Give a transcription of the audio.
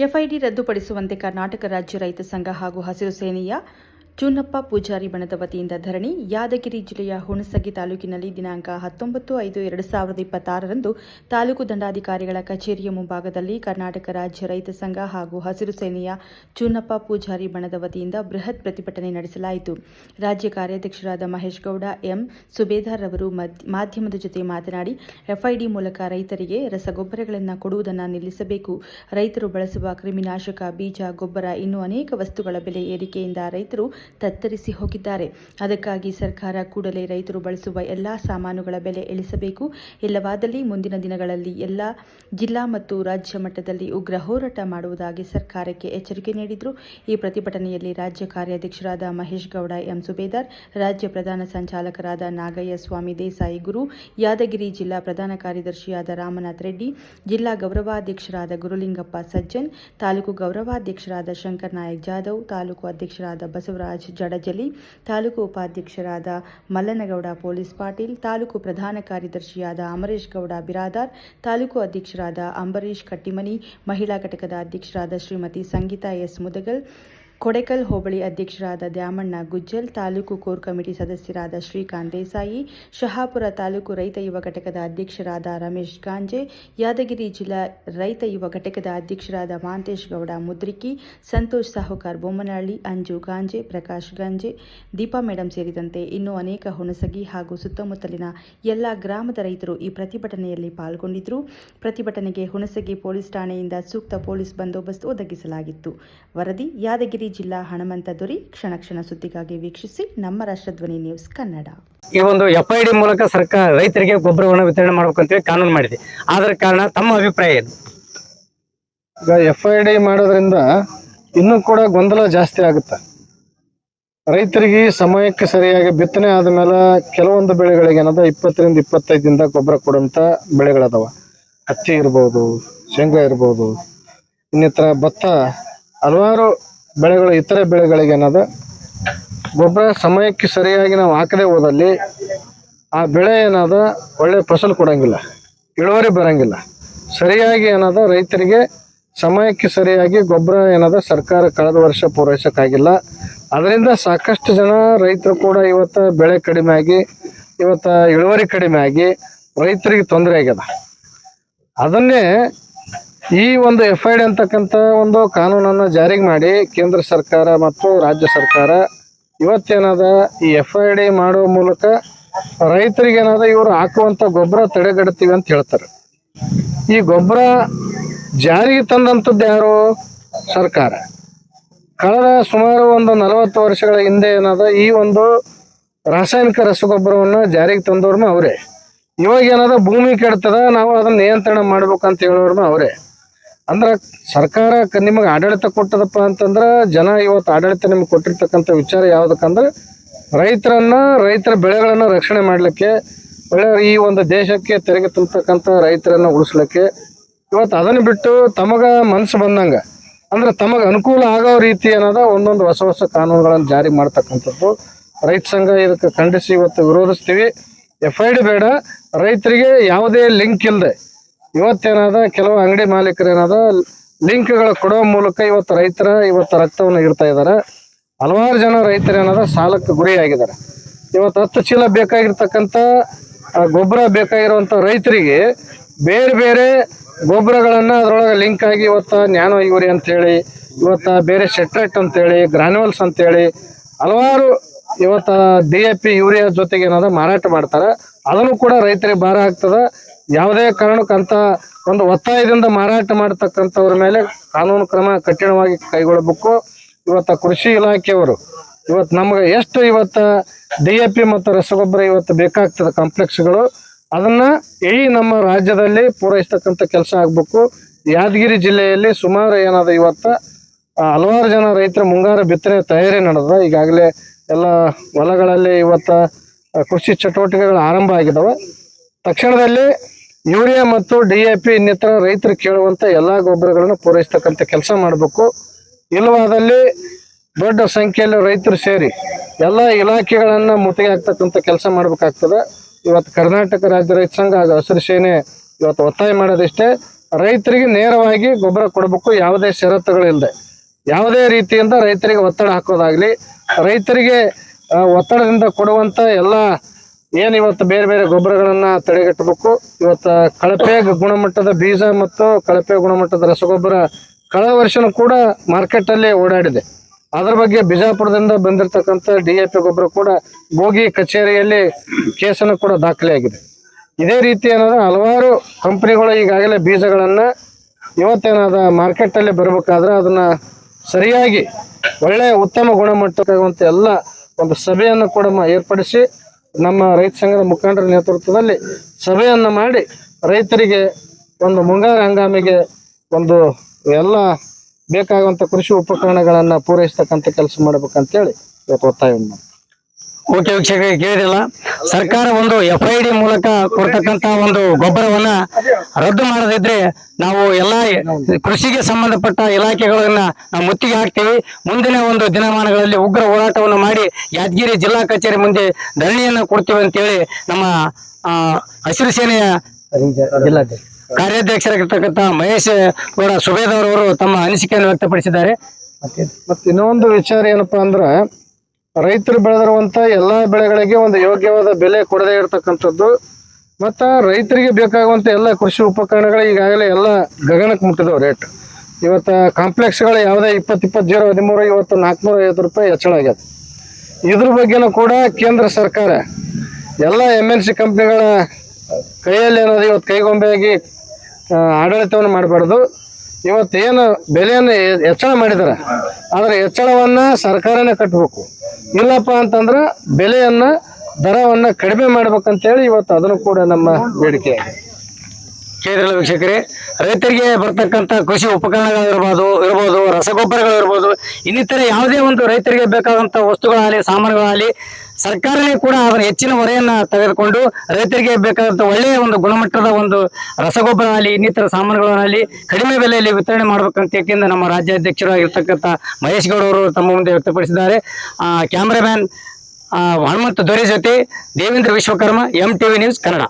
FID ರದ್ದುಪಡಿಸುವಂತೆ Karnataka ರಾಜ್ಯ ರೈತ ಸಂಘ ಹಾಗೂ ಹಸಿರು ಸೇನೆಯ ಚೂನಪ್ಪ ಪೂಜಾರಿ ಬಣದ ವತಿಯಿಂದ ಧರಣಿ. ಯಾದಗಿರಿ ಜಿಲ್ಲೆಯ ಹುಣಸಗಿ ತಾಲೂಕಿನಲ್ಲಿ ದಿನಾಂಕ 19/5/2026ರಂದು ತಾಲೂಕು ದಂಡಾಧಿಕಾರಿಗಳ ಕಚೇರಿಯ ಮುಂಭಾಗದಲ್ಲಿ ಕರ್ನಾಟಕ ರಾಜ್ಯ ರೈತ ಸಂಘ ಹಾಗೂ ಹಸಿರು ಸೇನೆಯ ಚೂನಪ್ಪ ಪೂಜಾರಿ ಬಣದ ವತಿಯಿಂದ ಬೃಹತ್ ಪ್ರತಿಭಟನೆ ನಡೆಸಲಾಯಿತು. ರಾಜ್ಯ ಕಾರ್ಯಾಧ್ಯಕ್ಷರಾದ ಮಹೇಶ್ ಗೌಡ ಎಂ. ಸುಬೇದಾರ್ ಅವರು ಮಾಧ್ಯಮದ ಜೊತೆ ಮಾತನಾಡಿ, ಎಫ್ಐಡಿ ಮೂಲಕ ರೈತರಿಗೆ ರಸಗೊಬ್ಬರಗಳನ್ನು ಕೊಡುವುದನ್ನು ನಿಲ್ಲಿಸಬೇಕು. ರೈತರು ಬಳಸುವ ಕ್ರಿಮಿನಾಶಕ, ಬೀಜ, ಗೊಬ್ಬರ ಇನ್ನೂ ಅನೇಕ ವಸ್ತುಗಳ ಬೆಲೆ ಏರಿಕೆಯಿಂದ ರೈತರು ತತ್ತರಿಸಿ ಹೋಗಿದ್ದಾರೆ. ಅದಕ್ಕಾಗಿ ಸರ್ಕಾರ ಕೂಡಲೇ ರೈತರು ಬಳಸುವ ಎಲ್ಲಾ ಸಾಮಾನುಗಳ ಬೆಲೆ ಇಳಿಸಬೇಕು. ಇಲ್ಲವಾದಲ್ಲಿ ಮುಂದಿನ ದಿನಗಳಲ್ಲಿ ಎಲ್ಲ ಜಿಲ್ಲಾ ಮತ್ತು ರಾಜ್ಯ ಮಟ್ಟದಲ್ಲಿ ಉಗ್ರ ಹೋರಾಟ ಮಾಡುವುದಾಗಿ ಸರ್ಕಾರಕ್ಕೆ ಎಚ್ಚರಿಕೆ ನೀಡಿದರು. ಈ ಪ್ರತಿಭಟನೆಯಲ್ಲಿ ರಾಜ್ಯ ಕಾರ್ಯಾಧ್ಯಕ್ಷರಾದ ಮಹೇಶ್ ಗೌಡ ಎಂ. ಸುಬೇದಾರ್, ರಾಜ್ಯ ಪ್ರಧಾನ ಸಂಚಾಲಕರಾದ ನಾಗಯ್ಯ ಸ್ವಾಮಿ ದೇಸಾಯಿ ಗುರು, ಯಾದಗಿರಿ ಜಿಲ್ಲಾ ಪ್ರಧಾನ ಕಾರ್ಯದರ್ಶಿಯಾದ ರಾಮನಾಥ್ ರೆಡ್ಡಿ, ಜಿಲ್ಲಾ ಗೌರವಾಧ್ಯಕ್ಷರಾದ ಗುರುಲಿಂಗಪ್ಪ ಸಜ್ಜನ್, ತಾಲೂಕು ಗೌರವಾಧ್ಯಕ್ಷರಾದ ಶಂಕರ್ ನಾಯಕ್ ಜಾಧವ್, ತಾಲೂಕು ಅಧ್ಯಕ್ಷರಾದ ಬಸವರಾಜ್ ಜಡಜಲಿ, ತಾಲೂಕು ಉಪಾಧ್ಯಕ್ಷರಾದ ಮಲ್ಲನಗೌಡ ಪೊಲೀಸ್ ಪಾಟೀಲ್, ತಾಲೂಕು ಪ್ರಧಾನ ಕಾರ್ಯದರ್ಶಿಯಾದ ಅಮರೇಶ್ ಗೌಡ ಬಿರಾದಾರ್, ತಾಲೂಕು ಅಧ್ಯಕ್ಷರಾದ ಅಂಬರೀಶ್ ಕಟ್ಟಿಮನಿ, ಮಹಿಳಾ ಘಟಕದ ಅಧ್ಯಕ್ಷರಾದ ಶ್ರೀಮತಿ ಸಂಗೀತಾ ಎಸ್ ಮುದಗಲ್, ಕೊಡೆಕಲ್ ಹೋಬಳಿ ಅಧ್ಯಕ್ಷರಾದ ದ್ಯಾಮಣ್ಣ ಗುಜ್ಜಲ್, ತಾಲೂಕು ಕೋರ್ ಕಮಿಟಿ ಸದಸ್ಯರಾದ ಶ್ರೀಕಾಂತ್ ದೇಸಾಯಿ, ಶಹಾಪುರ ತಾಲೂಕು ರೈತ ಯುವ ಘಟಕದ ಅಧ್ಯಕ್ಷರಾದ ರಮೇಶ್ ಗಾಂಜೆ, ಯಾದಗಿರಿ ಜಿಲ್ಲಾ ರೈತ ಯುವ ಘಟಕದ ಅಧ್ಯಕ್ಷರಾದ ಮಾಂತೇಶ್ ಗೌಡ ಮುದ್ರಿಕಿ, ಸಂತೋಷ್ ಸಾಹುಕಾರ್ ಬೊಮ್ಮನಹಳ್ಳಿ, ಅಂಜು ಗಾಂಜೆ, ಪ್ರಕಾಶ್ ಗಾಂಜೆ, ದೀಪಾ ಮೇಡಂ ಸೇರಿದಂತೆ ಇನ್ನೂ ಅನೇಕ ಹುಣಸಗಿ ಹಾಗೂ ಸುತ್ತಮುತ್ತಲಿನ ಎಲ್ಲ ಗ್ರಾಮದ ರೈತರು ಈ ಪ್ರತಿಭಟನೆಯಲ್ಲಿ ಪಾಲ್ಗೊಂಡಿದ್ದರು. ಪ್ರತಿಭಟನೆಗೆ ಹುಣಸಗಿ ಪೊಲೀಸ್ ಠಾಣೆಯಿಂದ ಸೂಕ್ತ ಪೊಲೀಸ್ ಬಂದೋಬಸ್ತ್ ಒದಗಿಸಲಾಗಿತ್ತು. ವರದಿ ಯಾದಗಿರಿ ಜಿಲ್ಲಾ ಹಣಮಂತ ದೊರಿ. ಕ್ಷಣ ಕ್ಷಣ ಸುದ್ದಿಗಾಗಿ ವೀಕ್ಷಿಸಿ ನಮ್ಮ ರಾಷ್ಟ್ರಧ್ವನಿ ನ್ಯೂಸ್ ಕನ್ನಡ. ಈ ಒಂದು ಎಫ್ಐಡಿ ಮೂಲಕ ಸರ್ಕಾರ ರೈತರಿಗೆ ಗೊಬ್ಬರವನ್ನು ವಿತರಣೆ ಮಾಡಬೇಕಂತೇಳಿ ಕಾನೂನು ಮಾಡಿದೆ. ಆದ್ರ ಕಾರಣ ತಮ್ಮ ಅಭಿಪ್ರಾಯ ಏನು? ಈಗ ಎಫ್ಐಡಿ ಮಾಡೋದ್ರಿಂದ ಇನ್ನೂ ಕೂಡ ಗೊಂದಲ ಜಾಸ್ತಿ ಆಗುತ್ತೆ. ರೈತರಿಗೆ ಸಮಯಕ್ಕೆ ಸರಿಯಾಗಿ ಬಿತ್ತನೆ ಆದ್ಮೇಲೆ ಕೆಲವೊಂದು ಬೆಳೆಗಳಿಗೆ ಏನದ 20ರಿಂದ 25 ದಿನದ ಗೊಬ್ಬರ ಕೊಡುವಂತ ಬೆಳೆಗಳದಾವ. ಹತ್ತಿ ಇರ್ಬೋದು, ಶೇಂಗಾ ಇರ್ಬೋದು, ಇನ್ನಿತರ ಭತ್ತ, ಹಲವಾರು ಬೆಳೆಗಳು, ಇತರೆ ಬೆಳೆಗಳಿಗೆ ಏನದ ಗೊಬ್ಬರ ಸಮಯಕ್ಕೆ ಸರಿಯಾಗಿ ನಾವು ಹಾಕದೆ ಹೋದಲ್ಲಿ ಆ ಬೆಳೆ ಏನದ ಒಳ್ಳೆ ಫಸಲು ಕೊಡಂಗಿಲ್ಲ, ಇಳುವರಿ ಬರಂಗಿಲ್ಲ. ಸರಿಯಾಗಿ ಏನದ ರೈತರಿಗೆ ಸಮಯಕ್ಕೆ ಸರಿಯಾಗಿ ಗೊಬ್ಬರ ಏನದ ಸರ್ಕಾರ ಕಳೆದ ವರ್ಷ ಪೂರೈಸಕ್ಕಾಗಿಲ್ಲ. ಅದರಿಂದ ಸಾಕಷ್ಟು ಜನ ರೈತರು ಕೂಡ ಇವತ್ತು ಬೆಳೆ ಕಡಿಮೆ ಆಗಿ, ಇವತ್ತು ಇಳುವರಿ ಕಡಿಮೆ ಆಗಿ ರೈತರಿಗೆ ತೊಂದರೆ ಆಗ್ಯದ. ಅದನ್ನೇ ಈ ಒಂದು ಎಫ್ಐಡಿ ಅಂತಕ್ಕಂಥ ಒಂದು ಕಾನೂನನ್ನು ಜಾರಿಗೆ ಮಾಡಿ ಕೇಂದ್ರ ಸರ್ಕಾರ ಮತ್ತು ರಾಜ್ಯ ಸರ್ಕಾರ ಇವತ್ತೇನದ ಈ ಎಫ್ಐಡಿ ಮಾಡುವ ಮೂಲಕ ರೈತರಿಗೆ ಏನದ ಇವರು ಹಾಕುವಂಥ ಗೊಬ್ಬರ ತಡೆಗಟ್ತೀವಿ ಅಂತ ಹೇಳ್ತಾರೆ. ಈ ಗೊಬ್ಬರ ಜಾರಿಗೆ ತಂದಂಥದ್ದು ಯಾರು? ಸರ್ಕಾರ. ಕಳೆದ ಸುಮಾರು ಒಂದು 40 ವರ್ಷಗಳ ಹಿಂದೆ ಏನದ ಈ ಒಂದು ರಾಸಾಯನಿಕ ರಸಗೊಬ್ಬರವನ್ನು ಜಾರಿಗೆ ತಂದವ್ರನ್ನ ಅವರೇ. ಇವಾಗ ಏನದ ಭೂಮಿ ಕೆಡ್ತದ, ನಾವು ಅದನ್ನ ನಿಯಂತ್ರಣ ಮಾಡ್ಬೇಕಂತ ಹೇಳೋರ್ನ ಅವರೇ. ಅಂದ್ರೆ ಸರ್ಕಾರ ನಿಮಗೆ ಆಡಳಿತ ಕೊಟ್ಟದಪ್ಪ ಅಂತಂದ್ರೆ ಜನ ಇವತ್ತು ಆಡಳಿತ ನಿಮ್ಗೆ ಕೊಟ್ಟಿರ್ತಕ್ಕಂಥ ವಿಚಾರ ಯಾವುದಕ್ಕಂದ್ರೆ ರೈತರ ಬೆಳೆಗಳನ್ನು ರಕ್ಷಣೆ ಮಾಡಲಿಕ್ಕೆ, ಒಳ್ಳೆ ಈ ಒಂದು ದೇಶಕ್ಕೆ ತೆರಿಗೆ ತುಂಬತಕ್ಕಂಥ ರೈತರನ್ನು ಉಳಿಸ್ಲಿಕ್ಕೆ. ಇವತ್ತು ಅದನ್ನು ಬಿಟ್ಟು ತಮಗ ಮನಸ್ಸು ಬಂದಂಗೆ ಅಂದ್ರೆ ತಮಗೆ ಅನುಕೂಲ ಆಗೋ ರೀತಿ ಏನದ ಒಂದೊಂದು ಹೊಸ ಹೊಸ ಕಾನೂನುಗಳನ್ನು ಜಾರಿ ಮಾಡ್ತಕ್ಕಂಥದ್ದು ರೈತ ಸಂಘ ಇದಕ್ಕೆ ಖಂಡಿಸಿ ಇವತ್ತು ವಿರೋಧಿಸ್ತೀವಿ. ಎಫ್ಐಡಿ ಬೇಡ, ರೈತರಿಗೆ ಯಾವುದೇ ಲಿಂಕ್ ಇಲ್ಲದೆ ಇವತ್ತೇನಾದ ಕೆಲವು ಅಂಗಡಿ ಮಾಲೀಕರು ಏನದ ಲಿಂಕ್ಗಳು ಕೊಡೋ ಮೂಲಕ ಇವತ್ತು ರಕ್ತವನ್ನು ಇರ್ತಾ ಇದ್ದಾರೆ. ಹಲವಾರು ಜನ ರೈತರು ಏನದ ಸಾಲಕ್ಕೆ ಗುರಿಯಾಗಿದ್ದಾರೆ. ಇವತ್ತು 10 ಚೀಲ ಬೇಕಾಗಿರ್ತಕ್ಕಂಥ ಗೊಬ್ಬರ ಬೇಕಾಗಿರುವಂಥ ರೈತರಿಗೆ ಬೇರೆ ಬೇರೆ ಗೊಬ್ಬರಗಳನ್ನ ಅದರೊಳಗೆ ಲಿಂಕ್ ಆಗಿ ಇವತ್ತು ನ್ಯಾನೋ ಯೂರಿ ಅಂತೇಳಿ, ಇವತ್ತು ಬೇರೆ ಸೆಟ್ರೇಟ್ ಅಂತೇಳಿ, ಗ್ರಾನ್ಯುವಲ್ಸ್ ಅಂತೇಳಿ ಹಲವಾರು ಇವತ್ತು DAP ಯೂರಿಯಾ ಜೊತೆಗೆ ಏನದ ಮಾರಾಟ ಮಾಡ್ತಾರೆ. ಅದನ್ನು ಕೂಡ ರೈತರಿಗೆ ಭಾರ ಆಗ್ತದ. ಯಾವುದೇ ಕಾರಣಕ್ಕಂತ ಒಂದು ಒತ್ತಾಯದಿಂದ ಮಾರಾಟ ಮಾಡತಕ್ಕಂಥವ್ರ ಮೇಲೆ ಕಾನೂನು ಕ್ರಮ ಕಠಿಣವಾಗಿ ಕೈಗೊಳ್ಳಬೇಕು. ಇವತ್ತು ಕೃಷಿ ಇಲಾಖೆಯವರು ಇವತ್ತು ನಮ್ಗೆ ಎಷ್ಟು ಇವತ್ತು DAP ಮತ್ತು ರಸಗೊಬ್ಬರ ಇವತ್ತು ಬೇಕಾಗ್ತದೆ ಕಾಂಪ್ಲೆಕ್ಸ್ಗಳು, ಅದನ್ನ ಈ ನಮ್ಮ ರಾಜ್ಯದಲ್ಲಿ ಪೂರೈಸ್ತಕ್ಕಂಥ ಕೆಲಸ ಆಗ್ಬೇಕು. ಯಾದಗಿರಿ ಜಿಲ್ಲೆಯಲ್ಲಿ ಸುಮಾರು ಏನದ ಇವತ್ತು ಹಲವಾರು ಜನ ರೈತರ ಮುಂಗಾರು ಬಿತ್ತನೆ ತಯಾರಿ ನಡೆದ. ಈಗಾಗಲೇ ಎಲ್ಲ ಹೊಲಗಳಲ್ಲಿ ಇವತ್ತು ಕೃಷಿ ಚಟುವಟಿಕೆಗಳು ಆರಂಭ ಆಗಿದ್ದಾವೆ. ತಕ್ಷಣದಲ್ಲಿ ಯೂರಿಯಾ ಮತ್ತು DAP ಇನ್ನಿತರ ರೈತರು ಕೇಳುವಂತ ಎಲ್ಲಾ ಗೊಬ್ಬರಗಳನ್ನು ಪೂರೈಸ್ತಕ್ಕಂಥ ಕೆಲಸ ಮಾಡಬೇಕು. ಇಲ್ಲವಾದಲ್ಲಿ ದೊಡ್ಡ ಸಂಖ್ಯೆಯಲ್ಲಿ ರೈತರು ಸೇರಿ ಎಲ್ಲ ಇಲಾಖೆಗಳನ್ನ ಮುತ್ತಿಗೆ ಹಾಕ್ತಕ್ಕಂಥ ಕೆಲಸ ಮಾಡ್ಬೇಕಾಗ್ತದೆ. ಇವತ್ತು ಕರ್ನಾಟಕ ರಾಜ್ಯ ರೈತ ಸಂಘ ಹಾಗೂ ಹಸಿರು ಸೇನೆ ಇವತ್ತು ಒತ್ತಾಯ ಮಾಡೋದಿಷ್ಟೇ, ರೈತರಿಗೆ ನೇರವಾಗಿ ಗೊಬ್ಬರ ಕೊಡಬೇಕು, ಯಾವುದೇ ಷರತ್ತುಗಳಿಲ್ಲದೆ, ಯಾವುದೇ ರೀತಿಯಿಂದ ರೈತರಿಗೆ ಒತ್ತಡ ಹಾಕೋದಾಗ್ಲಿ, ರೈತರಿಗೆ ಒತ್ತಡದಿಂದ ಕೊಡುವಂತ ಎಲ್ಲ ಏನು ಇವತ್ತು ಬೇರೆ ಬೇರೆ ಗೊಬ್ಬರಗಳನ್ನ ತಡೆಗಟ್ಟಬೇಕು. ಇವತ್ತು ಕಳಪೆ ಗುಣಮಟ್ಟದ ಬೀಜ ಮತ್ತು ಕಳಪೆ ಗುಣಮಟ್ಟದ ರಸಗೊಬ್ಬರ ಕಳೆದ ವರ್ಷನೂ ಕೂಡ ಮಾರ್ಕೆಟ್ ಅಲ್ಲಿ ಓಡಾಡಿದೆ. ಅದ್ರ ಬಗ್ಗೆ ಬಿಜಾಪುರದಿಂದ ಬಂದಿರತಕ್ಕಂಥ DAP ಗೊಬ್ಬರ ಕೂಡ ಬೋಗಿ ಕಚೇರಿಯಲ್ಲಿ ಕೇಸನ್ನು ಕೂಡ ದಾಖಲೆಯಾಗಿದೆ. ಇದೇ ರೀತಿ ಏನಾದ ಹಲವಾರು ಕಂಪನಿಗಳು ಈಗಾಗಲೇ ಬೀಜಗಳನ್ನ ಇವತ್ತೇನಾದ ಮಾರ್ಕೆಟ್ ಅಲ್ಲಿ ಬರಬೇಕಾದ್ರೆ ಅದನ್ನ ಸರಿಯಾಗಿ ಒಳ್ಳೆಯ ಉತ್ತಮ ಗುಣಮಟ್ಟವಾಗುವಂತ ಎಲ್ಲ ಒಂದು ಸಭೆಯನ್ನು ಕೂಡ ಏರ್ಪಡಿಸಿ ನಮ್ಮ ರೈತ ಸಂಘದ ಮುಖಂಡರ ನೇತೃತ್ವದಲ್ಲಿ ಸಭೆಯನ್ನು ಮಾಡಿ ರೈತರಿಗೆ ಒಂದು ಮುಂಗಾರು ಹಂಗಾಮಿಗೆ ಒಂದು ಎಲ್ಲ ಬೇಕಾಗುವಂತ ಕೃಷಿ ಉಪಕರಣಗಳನ್ನ ಪೂರೈಸತಕ್ಕಂಥ ಕೆಲಸ ಮಾಡ್ಬೇಕಂತೇಳಿ ಇವತ್ತು ಒತ್ತಾಯವನ್ನು ಮಾಡ್ತೀವಿ. ಓಕೆ ವೀಕ್ಷಕರಿಗೆ ಕೇಳಿದಿಲ್ಲ, ಸರ್ಕಾರ ಒಂದು FID ಮೂಲಕ ಕೊಡ್ತಕ್ಕಂತ ಒಂದು ಗೊಬ್ಬರವನ್ನ ರದ್ದು ಮಾಡದಿದ್ರೆ ನಾವು ಎಲ್ಲಾ ಕೃಷಿಗೆ ಸಂಬಂಧಪಟ್ಟ ಇಲಾಖೆಗಳನ್ನ ನಾವು ಮುತ್ತಿಗೆ ಹಾಕ್ತೀವಿ. ಮುಂದಿನ ಒಂದು ದಿನಮಾನಗಳಲ್ಲಿ ಉಗ್ರ ಹೋರಾಟವನ್ನು ಮಾಡಿ ಯಾದಗಿರಿ ಜಿಲ್ಲಾ ಕಚೇರಿ ಮುಂದೆ ಧರಣಿಯನ್ನ ಕೊಡ್ತೀವಿ ಅಂತೇಳಿ ನಮ್ಮ ಹಸಿರು ಸೇನೆಯ ಕಾರ್ಯಾಧ್ಯಕ್ಷರಾಗಿರ್ತಕ್ಕಂಥ ಮಹೇಶ್ ಗೌಡ ಸುಬೇದರ್ ಅವರು ತಮ್ಮ ಅನಿಸಿಕೆಯನ್ನು ವ್ಯಕ್ತಪಡಿಸಿದ್ದಾರೆ. ಮತ್ತೆ ಇನ್ನೊಂದು ವಿಚಾರ ಏನಪ್ಪಾ ಅಂದ್ರ, ರೈತರು ಬೆಳೆದಿರುವಂತ ಎಲ್ಲಾ ಬೆಳೆಗಳಿಗೆ ಒಂದು ಯೋಗ್ಯವಾದ ಬೆಲೆ ಕೊಡದೇ ಇರತಕ್ಕಂಥದ್ದು, ಮತ್ತ ರೈತರಿಗೆ ಬೇಕಾಗುವಂತ ಎಲ್ಲ ಕೃಷಿ ಉಪಕರಣಗಳು ಈಗಾಗಲೇ ಎಲ್ಲ ಗಗನಕ್ಕೆ ಮುಟ್ಟಿದವು ರೇಟ್. ಇವತ್ತ ಕಾಂಪ್ಲೆಕ್ಸ್ಗಳು ಯಾವುದೇ 20-20-0-13 ಇವತ್ತು 450 ರೂಪಾಯಿ ಹೆಚ್ಚಳ ಆಗ್ಯದ. ಇದ್ರ ಬಗ್ಗೆನೂ ಕೂಡ ಕೇಂದ್ರ ಸರ್ಕಾರ ಎಲ್ಲ MNC ಕಂಪ್ನಿಗಳ ಕೈಯಲ್ಲಿ ಏನಾದ್ರು ಇವತ್ತು ಕೈಗೊಂಬೆಯಾಗಿ ಆಡಳಿತವನ್ನು ಮಾಡಬಾರ್ದು. ಇವತ್ತೇನು ಬೆಲೆಯನ್ನು ಹೆಚ್ಚಳ ಮಾಡಿದಾರೆ, ಆದ್ರೆ ಹೆಚ್ಚಳವನ್ನ ಸರ್ಕಾರನೇ ಕಟ್ಟಬೇಕು. ಇಲ್ಲಪ್ಪ ಅಂತಂದ್ರೆ ಬೆಲೆಯನ್ನ ದರವನ್ನ ಕಡಿಮೆ ಮಾಡ್ಬೇಕಂತೇಳಿ ಇವತ್ತು ಅದನ್ನು ಕೂಡ ನಮ್ಮ ಬೇಡಿಕೆ. ಕೇಂದ್ರ ವೀಕ್ಷಕರೇ, ರೈತರಿಗೆ ಬರ್ತಕ್ಕಂಥ ಕೃಷಿ ಉಪಕರಣಗಳಿರ್ಬೋದು, ರಸಗೊಬ್ಬರಗಳಿರ್ಬೋದು, ಇನ್ನಿತರ ಯಾವುದೇ ಒಂದು ರೈತರಿಗೆ ಬೇಕಾದಂಥ ವಸ್ತುಗಳಾಗಲಿ ಸಾಮಾನುಗಳಾಗಲಿ ಸರ್ಕಾರನೇ ಕೂಡ ಅದರ ಹೆಚ್ಚಿನ ಹೊರೆಯನ್ನ ತೆಗೆದುಕೊಂಡು ರೈತರಿಗೆ ಬೇಕಾದಂಥ ಒಳ್ಳೆಯ ಒಂದು ಗುಣಮಟ್ಟದ ಒಂದು ರಸಗೊಬ್ಬರ ಆಗಲಿ ಇನ್ನಿತರ ಸಾಮಾನುಗಳನ್ನಾಗಲಿ ಕಡಿಮೆ ಬೆಲೆಯಲ್ಲಿ ವಿತರಣೆ ಮಾಡಬೇಕಂತ ಏಕೆಂದು ನಮ್ಮ ರಾಜ್ಯಾಧ್ಯಕ್ಷರಾಗಿರ್ತಕ್ಕಂಥ ಮಹೇಶ್ ಗೌಡ ಅವರು ತಮ್ಮ ಮುಂದೆ ವ್ಯಕ್ತಪಡಿಸಿದ್ದಾರೆ. ಕ್ಯಾಮ್ರಾಮ್ಯಾನ್ ಹನುಮಂತ ದೊರೆ ಜೊತೆ ದೇವೇಂದ್ರ ವಿಶ್ವಕರ್ಮ, MTV ನ್ಯೂಸ್ ಕನ್ನಡ.